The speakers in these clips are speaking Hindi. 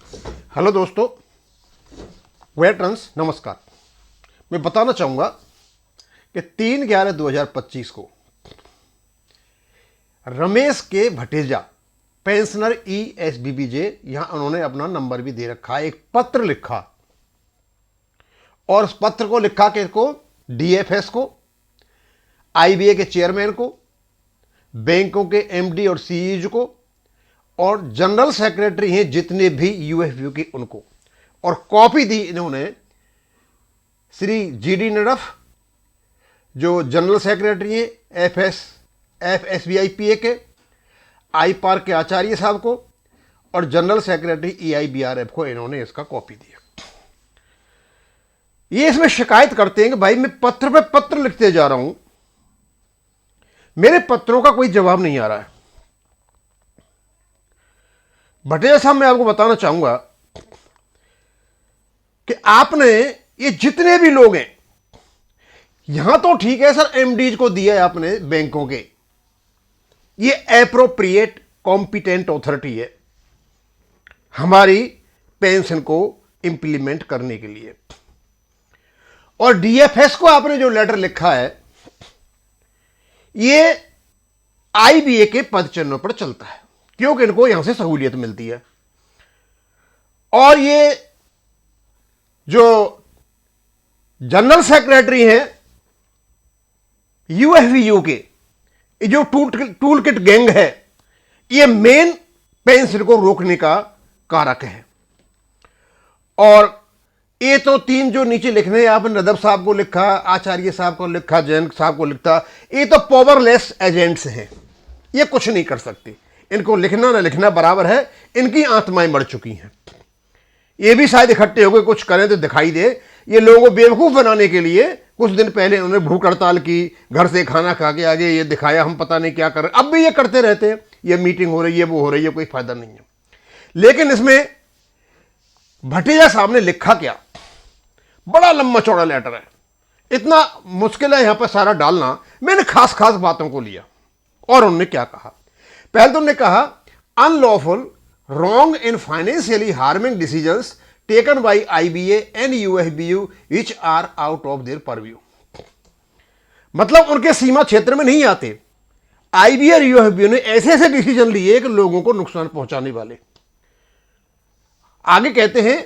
हेलो दोस्तों, वेटरन्स नमस्कार। मैं बताना चाहूँगा कि 3/11/2025 को रमेश के भटेजा पेंशनर ESBBJ, यहां उन्होंने अपना नंबर भी दे रखा है, एक पत्र लिखा और उस पत्र को लिखा किसको? DFS को, IBA के चेयरमैन को, बैंकों के MD और CEO को, और जनरल सेक्रेटरी हैं जितने भी UFU के उनको, और कॉपी दी इन्होंने श्री GD नडफ जो जनरल सेक्रेटरी हैं FSBIPA के, IPAR के आचार्य साहब को, और जनरल सेक्रेटरी EIBRF को इन्होंने इसका कॉपी दिया। ये इसमें शिकायत करते हैं कि भाई मैं पत्र पे पत्र लिखते जा रहा हूं, मेरे पत्रों का कोई जवाब नहीं आ रहा है। भटेजा साहब, मैं आपको बताना चाहूंगा कि आपने ये जितने भी लोग हैं, यहां तो ठीक है सर, MDs को दिया है आपने बैंकों के, ये एप्रोप्रिएट कॉम्पिटेंट अथॉरिटी है हमारी पेंशन को इंप्लीमेंट करने के लिए। और DFS को आपने जो लेटर लिखा है, ये IBA के पद चिन्हों पर चलता है क्योंकि इनको यहां से सहूलियत मिलती है। और ये जो जनरल सेक्रेटरी हैं UFU के, जो टूल किट गैंग है, ये मेन पेंशन को रोकने का कारक है। और ये तो तीन जो नीचे लिखने हैं, आपने नदब साहब को लिखा, आचार्य साहब को लिखा, जैन साहब को लिखा, ये तो पावरलेस एजेंट्स हैं, ये कुछ नहीं कर सकते। इनको लिखना ना लिखना बराबर है, इनकी आत्माएं मर चुकी हैं। ये भी शायद इकट्ठे होकर कुछ करें तो दिखाई दे। ये लोगों को बेवकूफ बनाने के लिए कुछ दिन पहले उन्होंने भूख हड़ताल की, घर से खाना खा के आगे ये दिखाया हम पता नहीं क्या कर रहे, अब भी ये करते रहते हैं, ये मीटिंग हो रही है, वो हो रही है, कोई फायदा नहीं है। लेकिन इसमें भटेजा साहब ने लिखा क्या, बड़ा लंबा चौड़ा लेटर है, इतना मुश्किल है यहां पर सारा डालना। मैंने खास खास बातों को लिया और उन्होंने क्या कहा। पहले तो उन्होंने कहा, unlawful, wrong and financially harming decisions taken by IBA and UFBU which are out of their purview. मतलब उनके सीमा क्षेत्र में नहीं आते। IBA और UFBU ने ऐसे ऐसे डिसीजन लिए कि लोगों को नुकसान पहुंचाने वाले। आगे कहते हैं,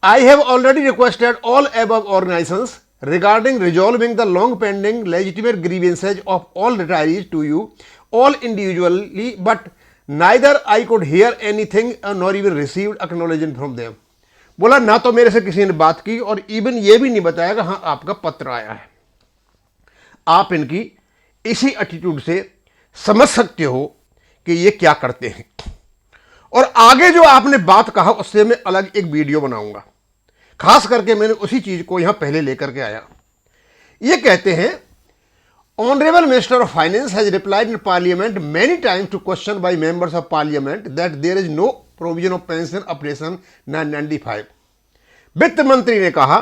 I have already requested all above organizations regarding resolving the long pending legitimate grievances of all retirees to you all individually, but neither I could hear anything nor even received acknowledgement from them। बोला ना तो मेरे से किसी ने बात की और इवन ये भी नहीं बताया कि हाँ आपका पत्र आया है। आप इनकी इसी एटीट्यूड से समझ सकते हो कि ये क्या करते हैं। और आगे जो आपने बात कहा उससे मैं अलग एक वीडियो बनाऊंगा, खास करके मैंने उसी चीज को यहां पहले लेकर के आया। ये कहते हैं, Honorable Minister of Finance has replied in Parliament many times to question by members of Parliament that there is no provision of pension operation 995। वित्त मंत्री ने कहा,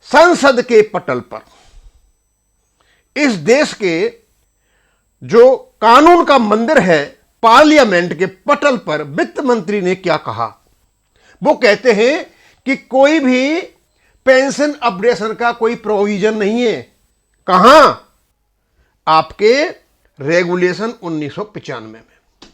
संसद के पटल पर, इस देश के जो कानून का मंदिर है, पार्लियामेंट के पटल पर वित्त मंत्री ने क्या कहा। वो कहते हैं कि कोई भी पेंशन अपडेशन का कोई प्रोविजन नहीं है। कहां? आपके रेगुलेशन 1995 में।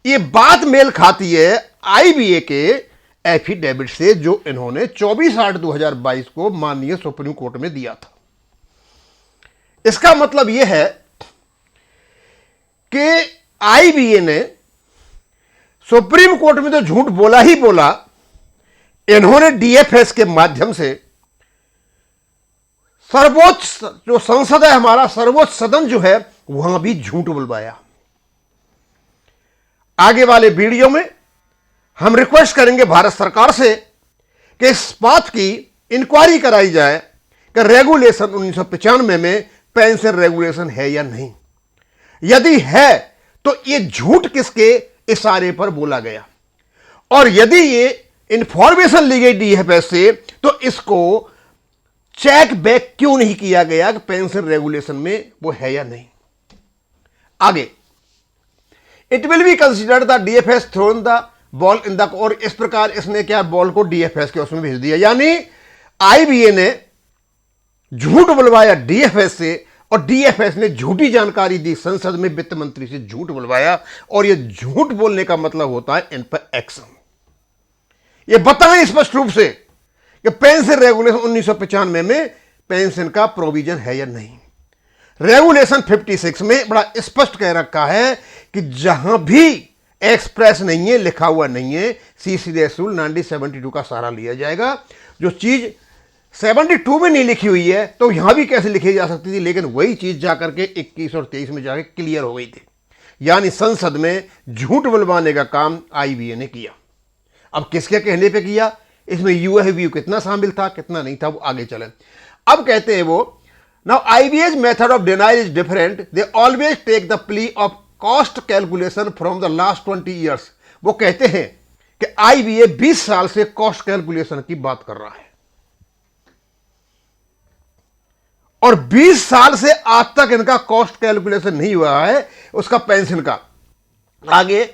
ये बात मेल खाती है IBA के एफिडेविट से जो इन्होंने 24/8/2022 को माननीय सुप्रीम कोर्ट में दिया था। इसका मतलब यह है कि IBA ने सुप्रीम कोर्ट में तो झूठ बोला ही बोला, इन्होंने DFS के माध्यम से सर्वोच्च जो संसद है, हमारा सर्वोच्च सदन जो है, वहां भी झूठ बुलवाया। आगे वाले वीडियो में हम रिक्वेस्ट करेंगे भारत सरकार से कि इस बात की इंक्वायरी कराई जाए कि रेगुलेशन 1995 में पेंशन रेगुलेशन है या नहीं। यदि है तो ये झूठ किसके इशारे पर बोला गया, और यदि ये इंफॉर्मेशन ली गई DFS से तो इसको चेक बैक क्यों नहीं किया गया कि पेंशन रेगुलेशन में वो है या नहीं। आगे, It will be considered the DFS thrown the ball in the, और इस प्रकार इसने क्या बॉल को डीएफएस के उसमें भेज दिया, यानी आईबीए ने झूठ बुलवाया डीएफएस से और डीएफएस ने झूठी जानकारी दी संसद में, वित्त मंत्री से झूठ बुलवाया। और यह झूठ बोलने का मतलब होता है इन पर एक्शन। यह बताएं स्पष्ट रूप से कि पेंशन रेगुलेशन 1995 में पेंशन का प्रोविजन है या नहीं। रेगुलेशन 56 में बड़ा स्पष्ट कह रखा है कि जहां भी एक्सप्रेस नहीं है, लिखा हुआ नहीं है, सीसीएस रूल 1972 का सहारा लिया जाएगा। जो चीज 72 में नहीं लिखी हुई है तो यहां भी कैसे लिखी जा सकती थी, लेकिन वही चीज जाकर के 21 और 23 में जाकर क्लियर हो गई थी। यानी संसद में झूठ बुलवाने का काम आईबीए ने किया। अब किसके कहने पे किया, इसमें यूएवी कितना शामिल था कितना नहीं था, वो आगे चले। अब कहते हैं वो, now IBA's method of denial is different, they always take the plea of cost calculation from the last 20 years. वो कहते हैं कि आईबीए 20 साल से कॉस्ट कैलकुलेशन की बात कर रहा है और 20 साल से आज तक इनका कॉस्ट कैलकुलेशन नहीं हुआ है उसका पेंशन का। आगे,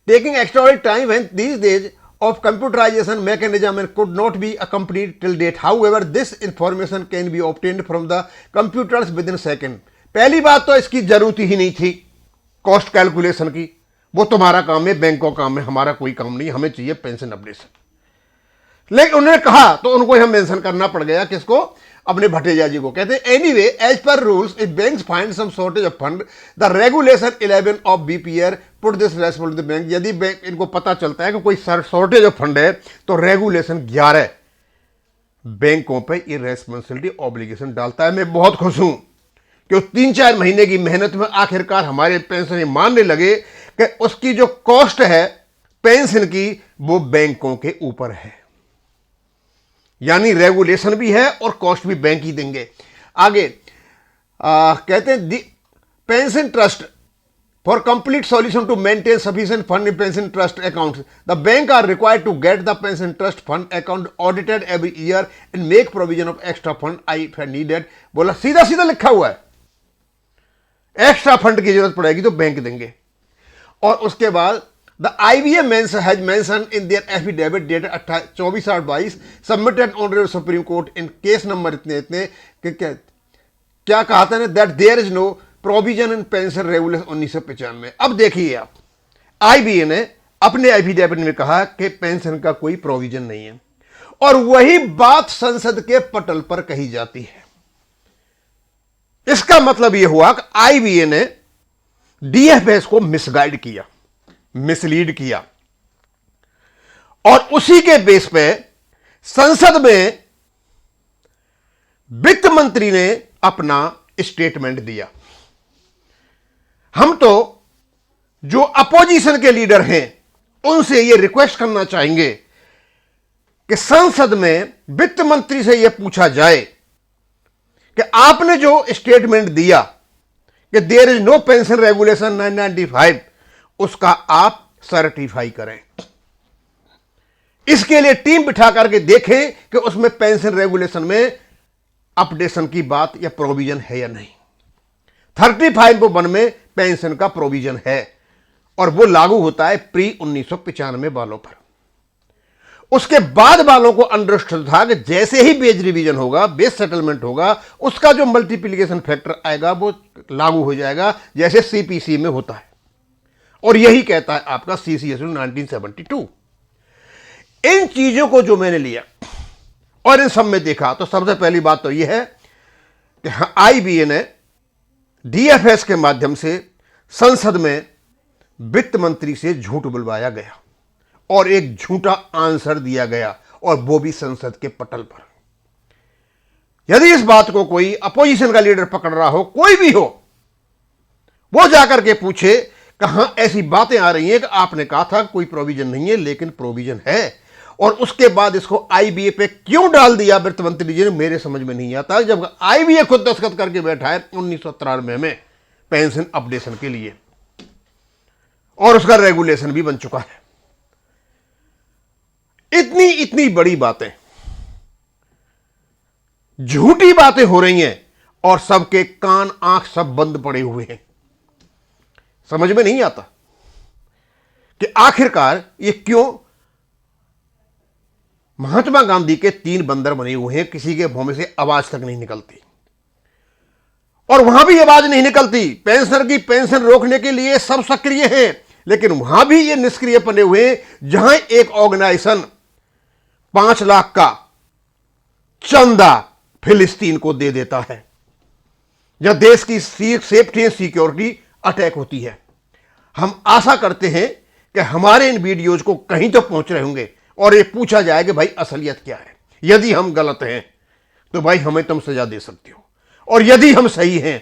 taking extraordinary time when these days of computerization mechanism and could not be accompanied till date. However, this information can be obtained from the computers within second. पहली बात तो इसकी जरूरत ही नहीं थी कॉस्ट कैलकुलेशन की, वो तुम्हारा काम है, बैंक का काम है, हमारा कोई काम नहीं, हमें चाहिए पेंशन अपडेशन। लेकिन उन्होंने कहा तो उनको हम मेंशन करना पड़ गया, किसको, अपने भटेजा जी को। कहते हैं anyway as per rules if banks find some shortage of fund the regulation 11 of BPR put this responsibility the bank. यदि बैंक इनको पता चलता है कि कोई शॉर्टेज ऑफ फंड है तो रेगुलेशन 11 बैंकों पे ये रेस्पॉन्सिबिलिटी ऑब्लिगेशन डालता है। मैं बहुत खुश हूं कि 3-4 महीने की मेहनत में आखिरकार हमारे पेंशन ये मानने लगे कि उसकी जो कॉस्ट है पेंशन की वो बैंकों के ऊपर है, यानी रेगुलेशन भी है और कॉस्ट भी बैंक ही देंगे। आगे कहते हैं pension trust for complete solution to maintain sufficient fund in pension trust account the bank are required to get the pension trust fund account audited every year and make provision of extra fund I needed. बोला सीधा सीधा लिखा हुआ है, एक्स्ट्रा फंड की जरूरत पड़ेगी तो बैंक देंगे। और उसके बाद The IBM has mentioned in their affidavit dated 24/8 submitted on the Supreme Court in case number इतने क्या कहा था ना, that there is no provision in pension regulation 1995। अब देखिए आप, आईबीए ने अपने एफिडेविट में कहा कि पेंशन का कोई प्रोविजन नहीं है और वही बात संसद के पटल पर कही जाती है। इसका मतलब यह हुआ कि आईबीए ने डीएफएस को मिसगाइड किया, मिसलीड किया और उसी के बेस पे संसद में वित्त मंत्री ने अपना स्टेटमेंट दिया। हम तो जो अपोजिशन के लीडर हैं उनसे यह रिक्वेस्ट करना चाहेंगे कि संसद में वित्त मंत्री से यह पूछा जाए कि आपने जो स्टेटमेंट दिया कि there is no pension regulation 1995 उसका आप सर्टिफाई करें। इसके लिए टीम बिठा करके देखें कि उसमें पेंशन रेगुलेशन में अपडेशन की बात या प्रोविजन है या नहीं। 35 में पेंशन का प्रोविजन है और वो लागू होता है प्री 1995 वालों पर। उसके बाद वालों को अंडरस्टैंड था कि जैसे ही बेज रिवीजन होगा, बेज सेटलमेंट होगा, उसका जो मल्टीप्लिकेशन फैक्टर आएगा वो लागू हो जाएगा जैसे सीपीसी में होता है। और यही कहता है आपका सीसीएस 1972। इन चीजों को जो मैंने लिया और इन सब में देखा तो सबसे पहली बात तो यह है कि आईबीए ने डीएफएस के माध्यम से संसद में वित्त मंत्री से झूठ बुलवाया गया और एक झूठा आंसर दिया गया और वो भी संसद के पटल पर। यदि इस बात को कोई अपोजिशन का लीडर पकड़ रहा हो, कोई भी हो, वो जाकर के पूछे कहां ऐसी बातें आ रही हैं कि आपने कहा था कोई प्रोविजन नहीं है लेकिन प्रोविजन है, और उसके बाद इसको आईबीए पे क्यों डाल दिया वित्त मंत्री जी ने, मेरे समझ में नहीं आता। जब आईबीए खुद दस्तखत करके बैठा है 1993 में पेंशन अपडेशन के लिए और उसका रेगुलेशन भी बन चुका है। इतनी बड़ी बातें, झूठी बातें हो रही हैं और सबके कान आंख सब बंद पड़े हुए हैं। समझ में नहीं आता कि आखिरकार ये क्यों महात्मा गांधी के 3 बंदर बने हुए हैं, किसी के मुंह में से आवाज तक नहीं निकलती, और वहां भी आवाज नहीं निकलती। पेंशनर की पेंशन रोकने के लिए सब सक्रिय हैं, लेकिन वहां भी ये निष्क्रिय बने हुए हैं। जहां एक ऑर्गेनाइजेशन 5 लाख का चंदा फिलिस्तीन को दे देता है, जब देश की सेफ्टी एंड सिक्योरिटी अटैक होती है। हम आशा करते हैं कि हमारे इन वीडियोज को कहीं तो पहुंच रहे होंगे और ये पूछा जाए कि भाई असलियत क्या है। यदि हम गलत हैं तो भाई हमें तुम सजा दे सकते हो, और यदि हम सही हैं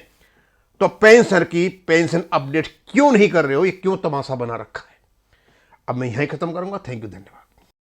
तो पेंशनर की पेंशन अपडेट क्यों नहीं कर रहे हो, ये क्यों तमाशा बना रखा है। अब मैं यहीं खत्म करूंगा। थैंक यू, धन्यवाद।